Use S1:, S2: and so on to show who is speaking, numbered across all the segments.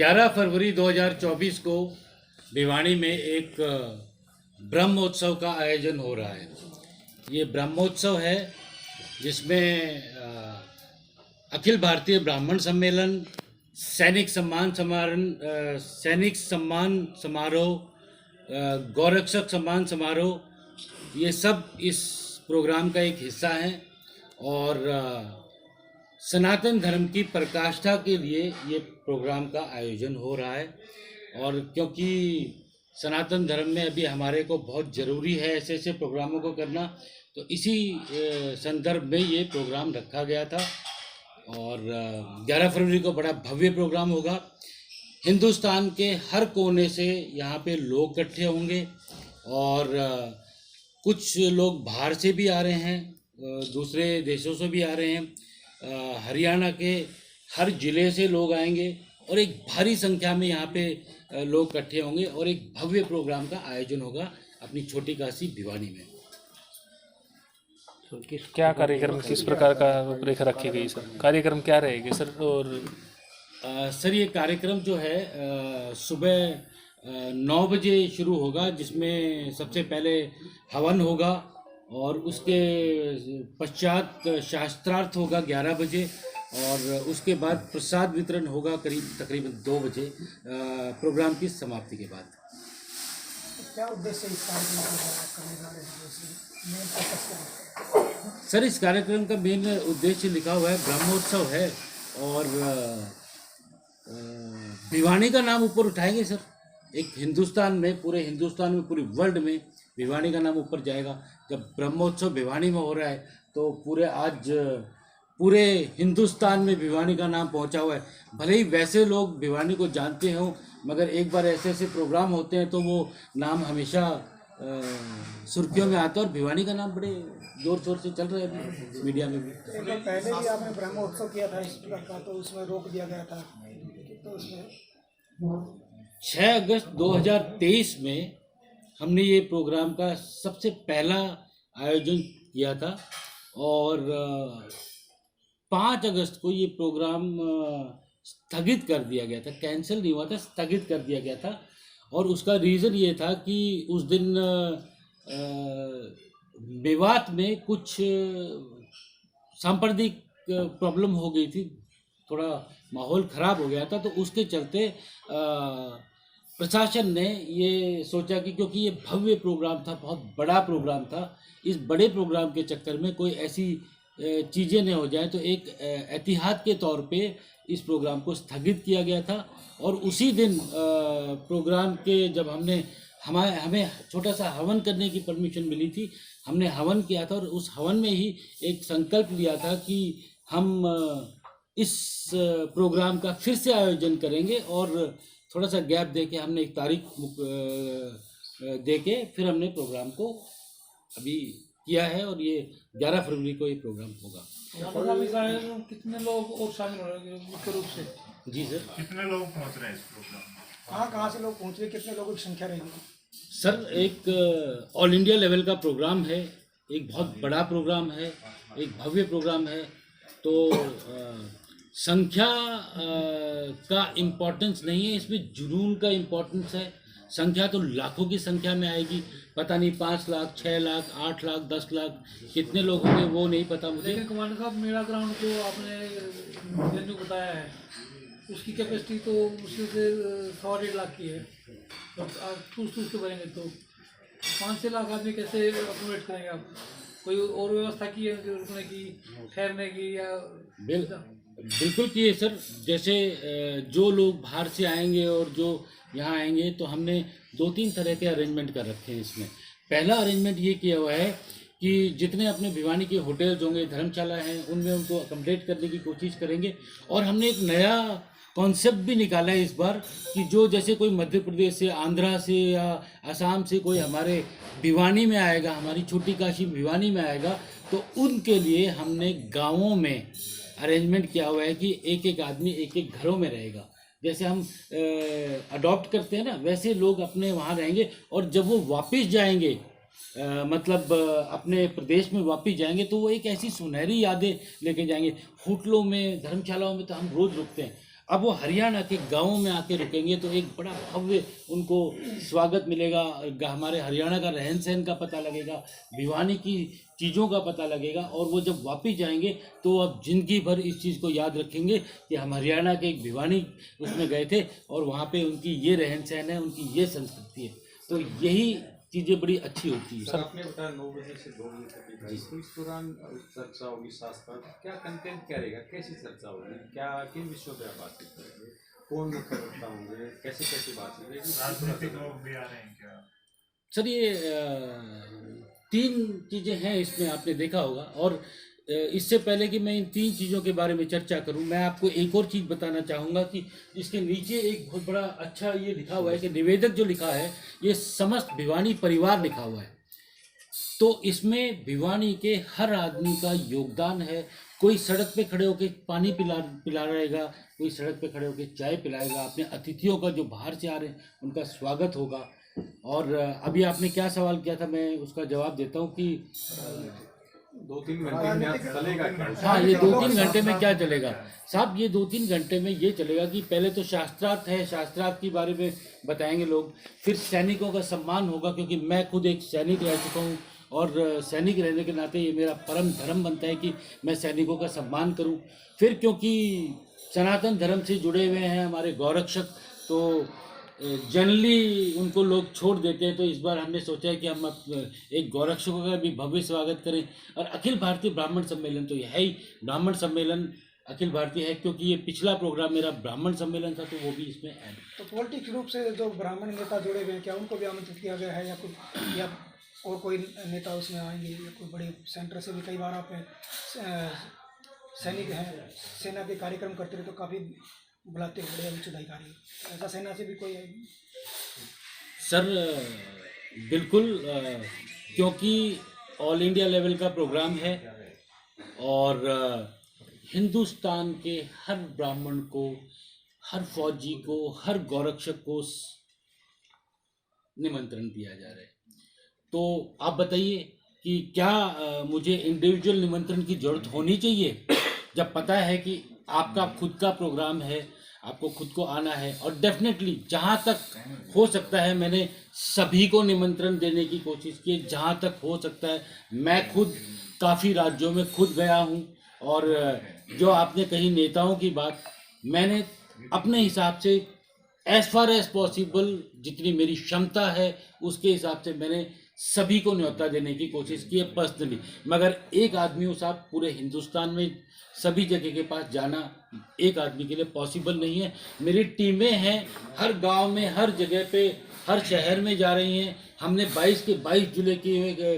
S1: 11 फरवरी 2024 को भिवानी में एक ब्रह्मोत्सव का आयोजन हो रहा है। ये ब्रह्मोत्सव है जिसमें अखिल भारतीय ब्राह्मण सम्मेलन, सैनिक सम्मान समारोह, गौरक्षक सम्मान समारोह, ये सब इस प्रोग्राम का एक हिस्सा हैं। और सनातन धर्म की प्रकाष्ठा के लिए ये प्रोग्राम का आयोजन हो रहा है। और क्योंकि सनातन धर्म में अभी हमारे को बहुत ज़रूरी है ऐसे ऐसे प्रोग्रामों को करना, तो इसी संदर्भ में ये प्रोग्राम रखा गया था। और 11 फरवरी को बड़ा भव्य प्रोग्राम होगा। हिंदुस्तान के हर कोने से यहाँ पे लोग इकट्ठे होंगे और कुछ लोग बाहर से भी आ रहे हैं, दूसरे देशों से भी आ रहे हैं। हरियाणा के हर ज़िले से लोग आएंगे और एक भारी संख्या में यहाँ पे लोग इकट्ठे होंगे और एक भव्य प्रोग्राम का आयोजन होगा अपनी छोटी काशी भिवानी में।
S2: तो क्या कार्यक्रम, किस प्रकार का रूपरेखा रखी गई सर? कार्यक्रम क्या रहेगी सर? और
S1: सर ये कार्यक्रम जो है सुबह 9 बजे शुरू होगा, जिसमें सबसे पहले हवन होगा और उसके पश्चात शास्त्रार्थ होगा 11 बजे और उसके बाद प्रसाद वितरण होगा तकरीबन 2 बजे प्रोग्राम की समाप्ति के बाद।
S3: क्या उद्देश्य इस कार्यक्रम करने जा रहे हैं?
S1: सर इस कार्यक्रम का मेन उद्देश्य लिखा हुआ है, ब्रह्मोत्सव है और भिवानी का नाम ऊपर उठाएंगे सर। एक हिंदुस्तान में, पूरे हिंदुस्तान में, पूरी वर्ल्ड में भिवानी का नाम ऊपर जाएगा। जब ब्रह्मोत्सव भिवानी में हो रहा है तो पूरे हिंदुस्तान में भिवानी का नाम पहुंचा हुआ है। भले ही वैसे लोग भिवानी को जानते हों, मगर एक बार ऐसे ऐसे प्रोग्राम होते हैं तो वो नाम हमेशा सुर्खियों में आता है और भिवानी का नाम बड़े जोर शोर से चल रहा है मीडिया में भी।
S3: एक बार पहले भी आपने ब्रह्मोत्सव किया था इस प्रकार का, तो उसमें रोक दिया गया था, तो उसमें
S1: 6 अगस्त 2023 में हमने ये प्रोग्राम का सबसे पहला आयोजन किया था और 5 अगस्त को ये प्रोग्राम स्थगित कर दिया गया था। कैंसिल नहीं हुआ था, स्थगित कर दिया गया था। और उसका रीज़न ये था कि उस दिन मेवात में कुछ सांप्रदायिक प्रॉब्लम हो गई थी, थोड़ा माहौल ख़राब हो गया था। तो उसके चलते प्रशासन ने ये सोचा कि क्योंकि ये भव्य प्रोग्राम था, बहुत बड़ा प्रोग्राम था, इस बड़े प्रोग्राम के चक्कर में कोई ऐसी चीज़ें न हो जाए, तो एक एहतियात के तौर पे इस प्रोग्राम को स्थगित किया गया था। और उसी दिन प्रोग्राम के जब हमें छोटा सा हवन करने की परमिशन मिली थी, हमने हवन किया था और उस हवन में ही एक संकल्प लिया था कि हम इस प्रोग्राम का फिर से आयोजन करेंगे। और थोड़ा सा गैप देके हमने एक तारीख देके फिर हमने प्रोग्राम को अभी किया है और ये 11 फरवरी को ये प्रोग्राम होगा।
S3: कितने लोग और शामिल हो रहे हैं मुख्य रूप से?
S1: जी सर,
S4: कितने लोग पहुंच रहे हैं इस प्रोग्राम?
S3: कहाँ से लोग पहुँच रहे, कितने लोगों की संख्या रहेगी?
S1: सर एक ऑल इंडिया लेवल का प्रोग्राम है, एक बहुत बड़ा प्रोग्राम है, एक भव्य प्रोग्राम है। तो संख्या का इम्पोर्टेंस नहीं है, इसमें जुनून का इम्पोर्टेंस है। संख्या तो लाखों की संख्या में आएगी, पता नहीं 5 लाख, 6 लाख, 8 लाख, 10 लाख कितने लोग होंगे वो नहीं पता मुझे।
S3: लेकिन कमांडर साहब, मेरा ग्राउंड जो आपने वेन्यू बताया है उसकी कैपेसिटी तो मुश्किल से 1.5 लाख की है। तो आप ठूस के भरेंगे तो 5-6 लाख आदमी कैसे अकोमोडेट करेंगे आप? कोई और व्यवस्था की है रुकने की, ठहरने की? या
S1: बिल्कुल की है सर। जैसे जो लोग बाहर से आएंगे और जो यहाँ आएंगे, तो हमने 2-3 तरह के अरेंजमेंट कर रखे हैं इसमें। पहला अरेंजमेंट ये किया हुआ है कि जितने अपने भिवानी के होटल्स होंगे, धर्मशाला हैं, उनमें उनको अकोमोडेट करने की कोशिश करेंगे। और हमने एक नया कॉन्सेप्ट भी निकाला है इस बार कि जो जैसे कोई मध्य प्रदेश से, आंध्रा से या असम से कोई हमारे भिवानी में आएगा, हमारी छोटी काशी भिवानी में आएगा, तो उनके लिए हमने गाँवों में अरेंजमेंट किया हुआ है कि एक एक आदमी एक एक घरों में रहेगा। जैसे हम अडॉप्ट करते हैं ना, वैसे लोग अपने वहाँ रहेंगे। और जब वो वापस जाएंगे, मतलब अपने प्रदेश में वापस जाएंगे, तो वो एक ऐसी सुनहरी यादें लेके जाएंगे। होटलों में, धर्मशालाओं में तो हम रोज़ रुकते हैं। अब वो हरियाणा के गाँव में आके रुकेंगे तो एक बड़ा भव्य उनको स्वागत मिलेगा, हमारे हरियाणा का रहन सहन का पता लगेगा, भिवानी की चीज़ों का पता लगेगा, और वो जब वापस जाएंगे तो अब ज़िंदगी भर इस चीज़ को याद रखेंगे कि हम हरियाणा के एक भिवानी उसमें गए थे और वहाँ पे उनकी ये रहन सहन है, उनकी ये संस्कृति है। तो यही चीज़ें बड़ी अच्छी होती है।
S5: सर आपने बताया 9 बजे से 2 बजे तक का, तो इस दौरान चर्चा होगी शास्त्रार्थ, क्या कंटेंट क्या रहेगा, कैसी चर्चा होगी, क्या किन विषयों पर आप बातचीत करेंगे, कौन मुख्य वक्ता होंगे, कैसे कैसे बातचीत रहेगी?
S4: राजनीतिक लोग भी आ रहे हैं क्या?
S1: सर ये 3 चीज़ें हैं इसमें, आपने देखा होगा। और इससे पहले कि मैं इन 3 चीज़ों के बारे में चर्चा करूं, मैं आपको एक और चीज़ बताना चाहूँगा कि इसके नीचे एक बहुत बड़ा अच्छा ये लिखा हुआ है कि निवेदक जो लिखा है ये समस्त भिवानी परिवार लिखा हुआ है। तो इसमें भिवानी के हर आदमी का योगदान है। कोई सड़क पे खड़े होकर पानी पिला रहेगा, कोई सड़क पे खड़े होकर चाय पिलाएगा, अपने अतिथियों का जो बाहर से आ रहे हैं उनका स्वागत होगा। और अभी आपने क्या सवाल किया था, मैं उसका जवाब देता हूँ कि
S5: 2-3 घंटे में चलेगा क्या?
S1: हाँ, ये 2-3 घंटे में क्या चलेगा साहब, ये 2-3 घंटे में ये चलेगा कि पहले तो शास्त्रार्थ है, शास्त्रार्थ के बारे में बताएंगे लोग, फिर सैनिकों का सम्मान होगा, क्योंकि मैं खुद एक सैनिक रह चुका हूँ और सैनिक रहने के नाते ये मेरा परम धर्म बनता है कि मैं सैनिकों का सम्मान करूँ। फिर क्योंकि सनातन धर्म से जुड़े हुए हैं हमारे गौरक्षक, तो जनरली उनको लोग छोड़ देते हैं, तो इस बार हमने सोचा है कि हम एक गौरक्षकों का भी भव्य स्वागत करें। और अखिल भारतीय ब्राह्मण सम्मेलन तो यह है ही, ब्राह्मण सम्मेलन अखिल भारतीय है, क्योंकि ये पिछला प्रोग्राम मेरा ब्राह्मण सम्मेलन था, तो वो भी इसमें ऐड।
S6: तो पॉलिटिक्स रूप से जो ब्राह्मण नेता जुड़े हुए हैं, क्या उनको भी आमंत्रित किया गया है, या कोई या और कोई नेता उसमें आएंगे, या कोई बड़े सेंटर से भी? कई बार आप सैनिक हैं, सेना के कार्यक्रम करते रहे तो काफ़ी बुलाते हैं बड़े उच्च अधिकारी, ऐसा सेना से भी कोई आएगी?
S1: सर बिल्कुल, क्योंकि ऑल इंडिया लेवल का प्रोग्राम है और हिंदुस्तान के हर ब्राह्मण को, हर फौजी को, हर गौरक्षक को निमंत्रण दिया जा रहा है। तो आप बताइए कि क्या मुझे इंडिविजुअल निमंत्रण की जरूरत होनी चाहिए, जब पता है कि आपका खुद का प्रोग्राम है, आपको खुद को आना है। और डेफिनेटली जहाँ तक हो सकता है मैंने सभी को निमंत्रण देने की कोशिश की, जहाँ तक हो सकता है। मैं खुद काफ़ी राज्यों में खुद गया हूँ, और जो आपने कही नेताओं की बात, मैंने अपने हिसाब से एज फार एज पॉसिबल जितनी मेरी क्षमता है उसके हिसाब से मैंने सभी को न्योता देने की कोशिश की है पर्सनली। मगर एक आदमी हो साहब, पूरे हिंदुस्तान में सभी जगह के पास जाना एक आदमी के लिए पॉसिबल नहीं है। मेरी टीमें हैं हर गांव में, हर जगह पे, हर शहर में जा रही हैं। हमने 22 के 22 जिले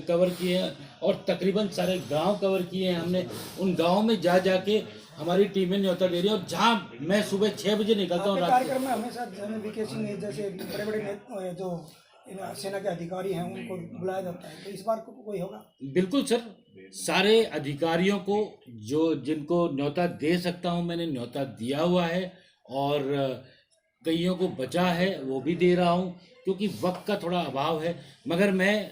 S1: कवर किए हैं और तकरीबन सारे गांव कवर किए हैं हमने। उन गाँव में जा के हमारी टीमें न्योता दे रही है। और जहाँ मैं सुबह 6 बजे निकलता हूँ,
S6: कार्यक्रम में हमेशा वीके सिंह जैसे बड़े बड़े जो सेना के अधिकारी हैं उनको बुलाया जाता है, तो इस बार कोई होगा?
S1: बिल्कुल सर, सारे अधिकारियों को जो जिनको न्योता दे सकता हूं मैंने न्योता दिया हुआ है, और कईयों को बचा है वो भी दे रहा हूं, क्योंकि वक्त का थोड़ा अभाव है। मगर मैं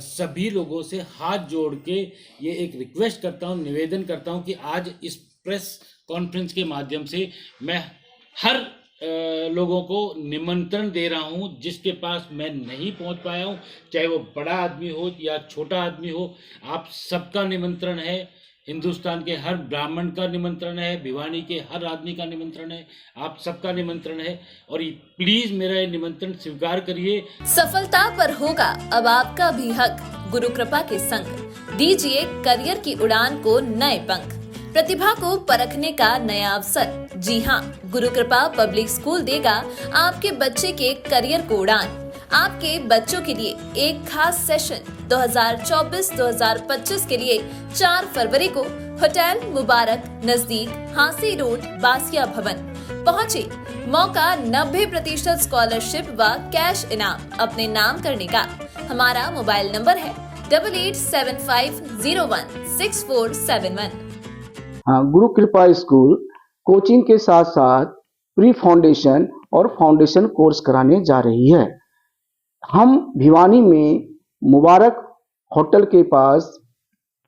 S1: सभी लोगों से हाथ जोड़ के ये एक रिक्वेस्ट करता हूं, निवेदन करता हूं कि आज इस प्रेस कॉन्फ्रेंस के माध्यम से मैं हर लोगों को निमंत्रण दे रहा हूं, जिसके पास मैं नहीं पहुंच पाया हूं, चाहे वो बड़ा आदमी हो या छोटा आदमी हो। आप सबका निमंत्रण है, हिंदुस्तान के हर ब्राह्मण का निमंत्रण है, भिवानी के हर आदमी का निमंत्रण है, आप सबका निमंत्रण है। और प्लीज मेरा ये निमंत्रण स्वीकार करिए।
S7: सफलता पर होगा अब आपका भी हक। गुरु कृपा के संग दीजिए करियर की उड़ान को नए पंख, प्रतिभा को परखने का नया अवसर। जी हाँ, गुरु कृपा पब्लिक स्कूल देगा आपके बच्चे के करियर को उड़ान। आपके बच्चों के लिए एक खास सेशन 2024-2025 के लिए 4 फरवरी को होटल मुबारक नजदीक हांसी रोड बासिया भवन पहुँचे। मौका 90% स्कॉलरशिप व कैश इनाम अपने नाम करने का। हमारा मोबाइल नंबर है 8875016471।
S8: हाँ, गुरु कृपा स्कूल कोचिंग के साथ साथ प्री फाउंडेशन और फाउंडेशन कोर्स कराने जा रही है। हम भिवानी में मुबारक होटल के पास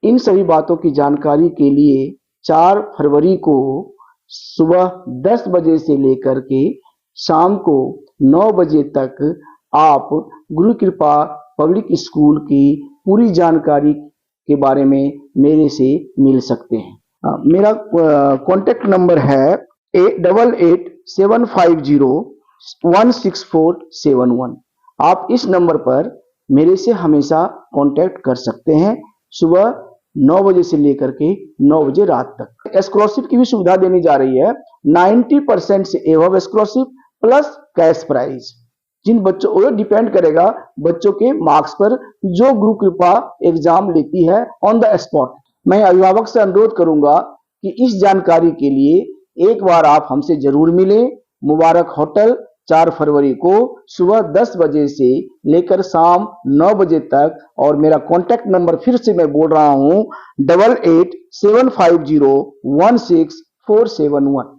S8: इन सभी बातों की जानकारी के लिए 4 फरवरी को सुबह 10 बजे से लेकर के शाम को 9 बजे तक आप गुरु कृपा पब्लिक स्कूल की पूरी जानकारी के बारे में मेरे से मिल सकते हैं। मेरा कॉन्टेक्ट नंबर है 8875016471। आप इस नंबर पर मेरे से हमेशा कांटेक्ट कर सकते हैं, सुबह 9 बजे से लेकर के 9 बजे रात तक। स्कॉलरशिप की भी सुविधा देनी जा रही है, 90% से above scholarship plus cash prize. जिन बच्चों, वो डिपेंड करेगा बच्चों के मार्क्स पर, जो गुरु कृपा एग्जाम लेती है ऑन द स्पॉट। मैं अभिभावक से अनुरोध करूंगा कि इस जानकारी के लिए एक बार आप हमसे जरूर मिलें। मुबारक होटल 4 फरवरी को सुबह 10 बजे से लेकर शाम 9 बजे तक। और मेरा कॉन्टैक्ट नंबर फिर से मैं बोल रहा हूं 8875016471।